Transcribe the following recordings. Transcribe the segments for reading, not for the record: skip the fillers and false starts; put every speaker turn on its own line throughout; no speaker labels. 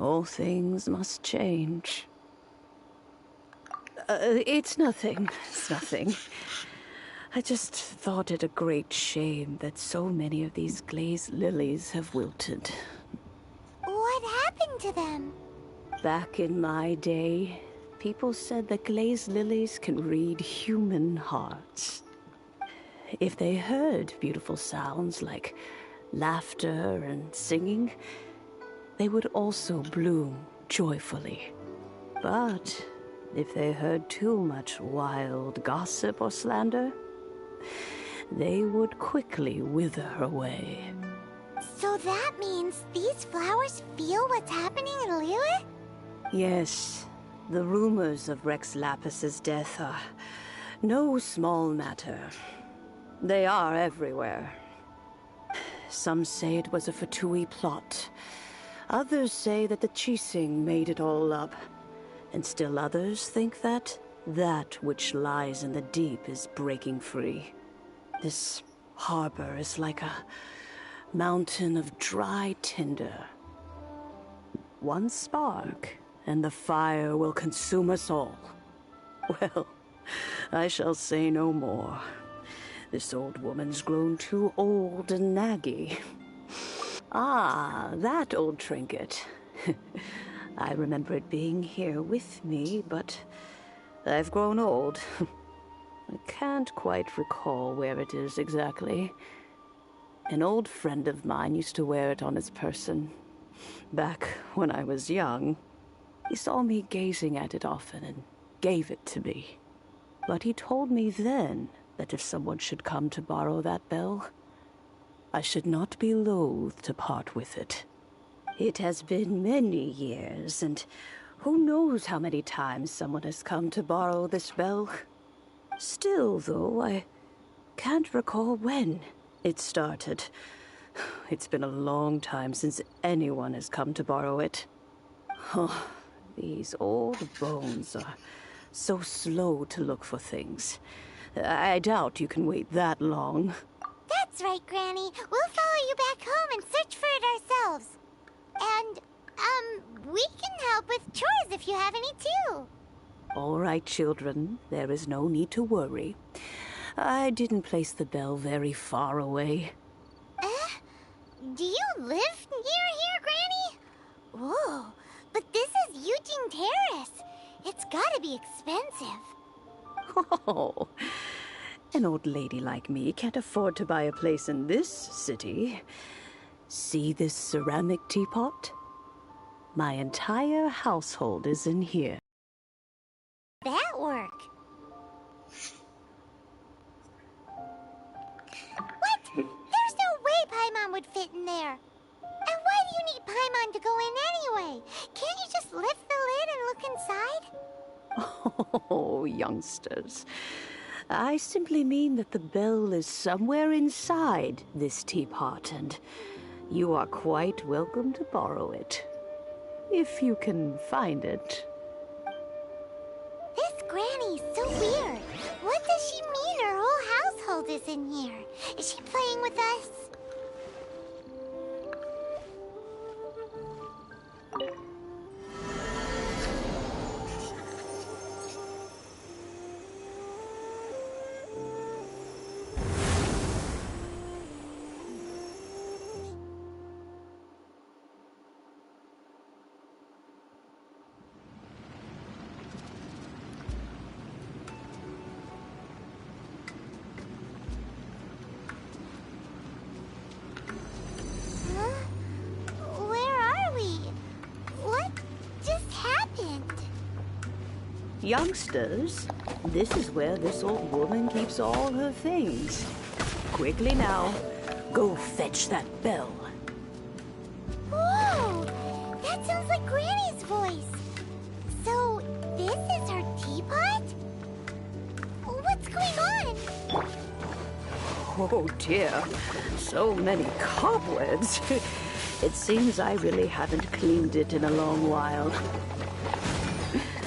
All things must change. It's nothing. It's nothing. I just thought it a great shame that so many of these glazed lilies have wilted.
What happened to them?
Back in my day, people said that glazed lilies can read human hearts. If they heard beautiful sounds like laughter and singing, they would also bloom joyfully. But if they heard too much wild gossip or slander, they would quickly wither away.
So that means these flowers feel what's happening in Liyue?
Yes, the rumors of Rex Lapis's death are no small matter. They are everywhere. Some say it was a Fatui plot. Others say that the Chising made it all up. And still others think that which lies in the deep is breaking free. This harbor is like a mountain of dry tinder. One spark, and the fire will consume us all. Well, I shall say no more. This old woman's grown too old and naggy. Ah, that old trinket. I remember it being here with me, but I've grown old. I can't quite recall where it is exactly. An old friend of mine used to wear it on his person. Back when I was young, he saw me gazing at it often and gave it to me. But he told me then that if someone should come to borrow that bell, I should not be loath to part with it. It has been many years, and who knows how many times someone has come to borrow this bell. Still, though, I can't recall when it started. It's been a long time since anyone has come to borrow it. Oh, these old bones are so slow to look for things. I doubt you can wait that long.
That's right, Granny. We'll follow you back home and search for it ourselves. And, we can help with chores if you have any too.
All right, children. There is no need to worry. I didn't place the bell very far away.
Do you live near here, Granny? Whoa, but this is Eugene Terrace. It's gotta be expensive.
Oh, an old lady like me can't afford to buy a place in this city. See this ceramic teapot? My entire household is in here.
That work? What? There's no way Paimon would fit in there. And why do you need Paimon to go in anyway? Can't you just lift the lid and look inside?
Oh, youngsters. I simply mean that the bell is somewhere inside this teapot, and you are quite welcome to borrow it. If you can find it.
This Granny's so weird. What does she mean her whole household is in here? Is she playing with us?
Youngsters, this is where this old woman keeps all her things. Quickly now, go fetch that bell.
Whoa! That sounds like Granny's voice. So, this is her teapot? What's going on?
Oh dear, so many cobwebs. It seems I really haven't cleaned it in a long while.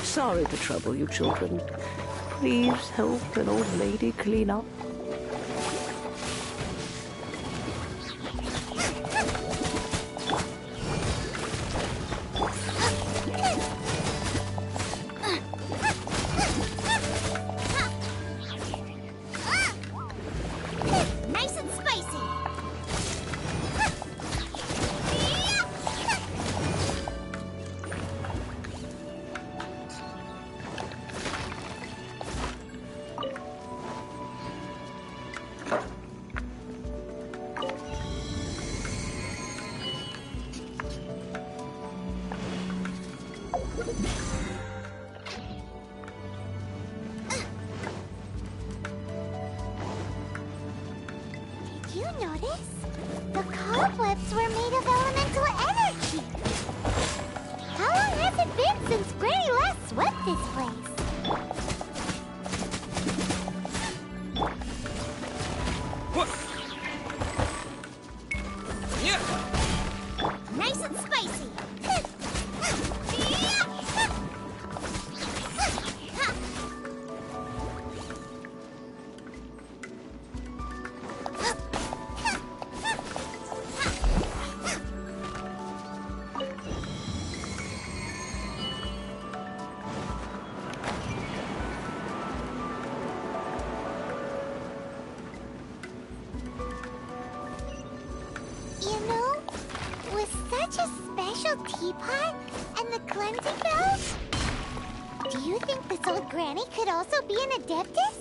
Sorry to trouble you, children. Please help an old lady clean up.
notice? The cobwebs were made of elemental energy. How long has it been since Granny last swept this place? Nice and spicy. You know, with such a special teapot and the cleansing bells, do you think this old granny could also be an adeptus?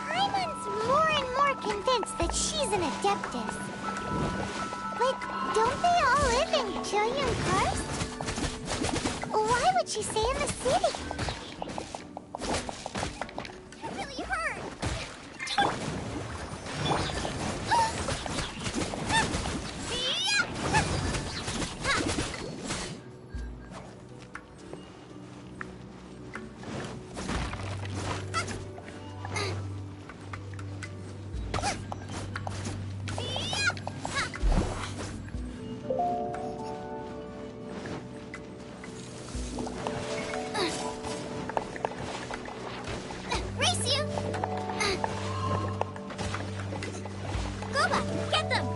Paimon's more and more convinced that she's an adeptus. But don't they all live in Chilean Karst? Why would she stay in the city? It really hurt. Race you! Goba, get them!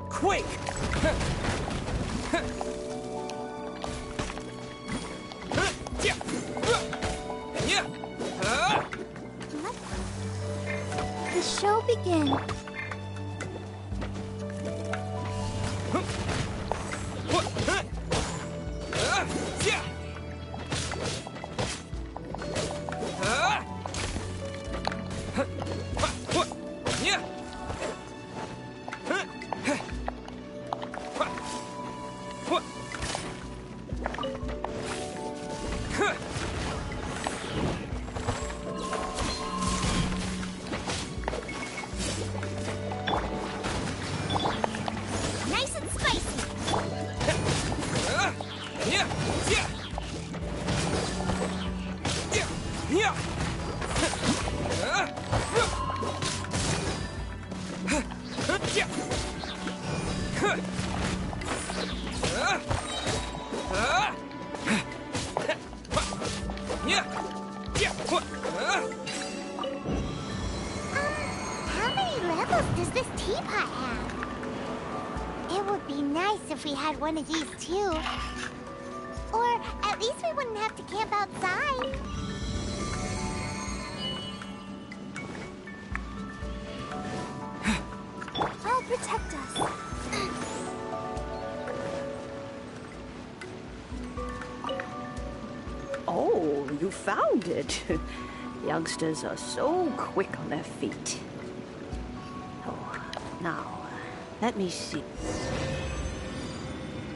Quick!
The show begins. Nice and spicy. How many levels does this teapot have? It would be nice if we had one of these too. Or at least we wouldn't have to camp outside. I'll protect us.
Oh, you found it. Youngsters are so quick on their feet. Oh, now, let me see.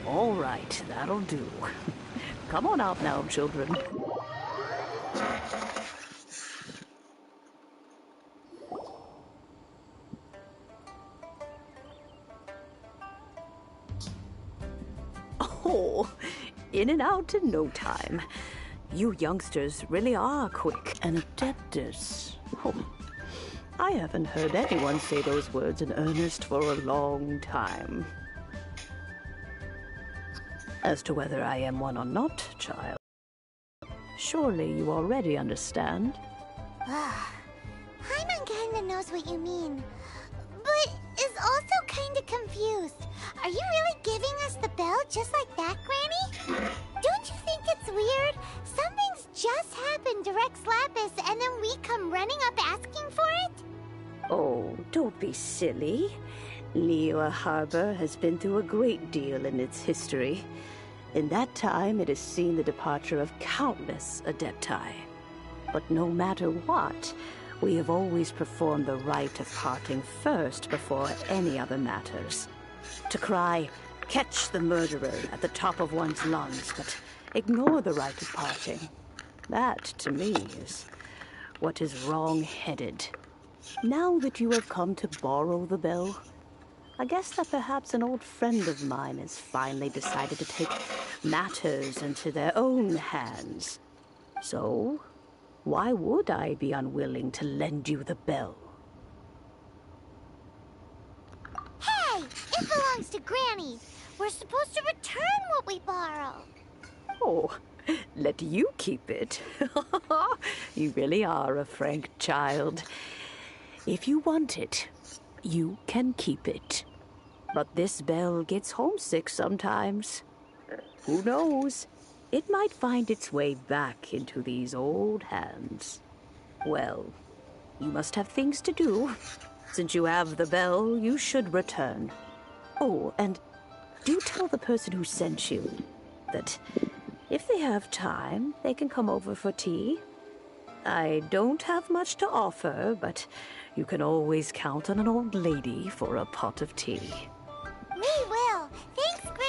All right, that'll do. Come on out now, children. Oh, in and out in no time. You youngsters really are quick. An adeptus. Oh, I haven't heard anyone say those words in earnest for a long time. As to whether I am one or not, child, surely you already understand.
Paimon kinda knows what you mean, but is also kinda confused. Are you really giving us the bell just like that, Granny? Don't you think it's weird? Something's just happened into Rex Lapis and then we come running up asking for it?
Oh, don't be silly. Liyue Harbor has been through a great deal in its history. In that time, it has seen the departure of countless Adepti. But no matter what, we have always performed the rite of parting first before any other matters. To cry, "Catch the murderer," at the top of one's lungs, but ignore the rite of parting. That, to me, is what is wrong-headed. Now that you have come to borrow the bell, I guess that perhaps an old friend of mine has finally decided to take matters into their own hands. So, why would I be unwilling to lend you the bell?
Hey! It belongs to Granny! We're supposed to return what we borrow!
Oh, let you keep it. You really are a frank child. If you want it, you can keep it. But this bell gets homesick sometimes. Who knows? It might find its way back into these old hands. Well, you must have things to do. Since you have the bell, you should return. Oh, and do tell the person who sent you that if they have time, they can come over for tea. I don't have much to offer, but you can always count on an old lady for a pot of tea.
We will! Thanks, Granny!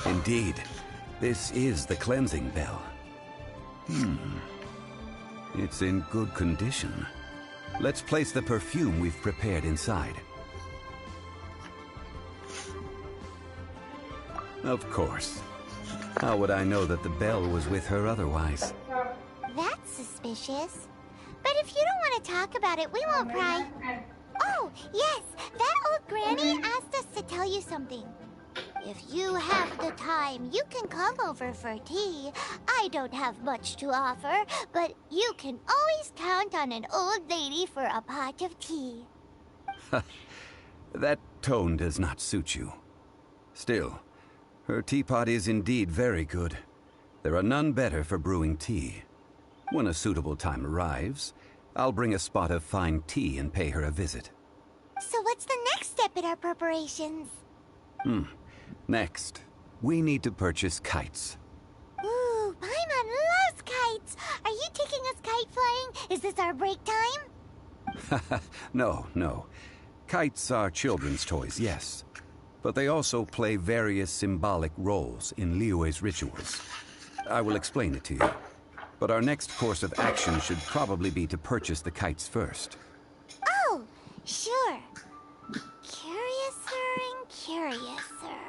Indeed, this is the cleansing bell. It's in good condition. Let's place the perfume we've prepared inside. Of course. How would I know that the bell was with her otherwise?
That's suspicious. But if you don't want to talk about it, we won't pry. Oh, yes! That old Granny asked us to tell you something. If you have the time, you can come over for tea. I don't have much to offer, but you can always count on an old lady for a pot of tea.
That tone does not suit you. Still, her teapot is indeed very good. There are none better for brewing tea. When a suitable time arrives, I'll bring a spot of fine tea and pay her a visit.
So what's the next step in our preparations?
Next, we need to purchase kites.
Ooh, Paimon loves kites! Are you taking us kite flying? Is this our break time?
No. Kites are children's toys, yes. But they also play various symbolic roles in Liyue's rituals. I will explain it to you. But our next course of action should probably be to purchase the kites first.
Oh, sure. Curiouser and curiouser.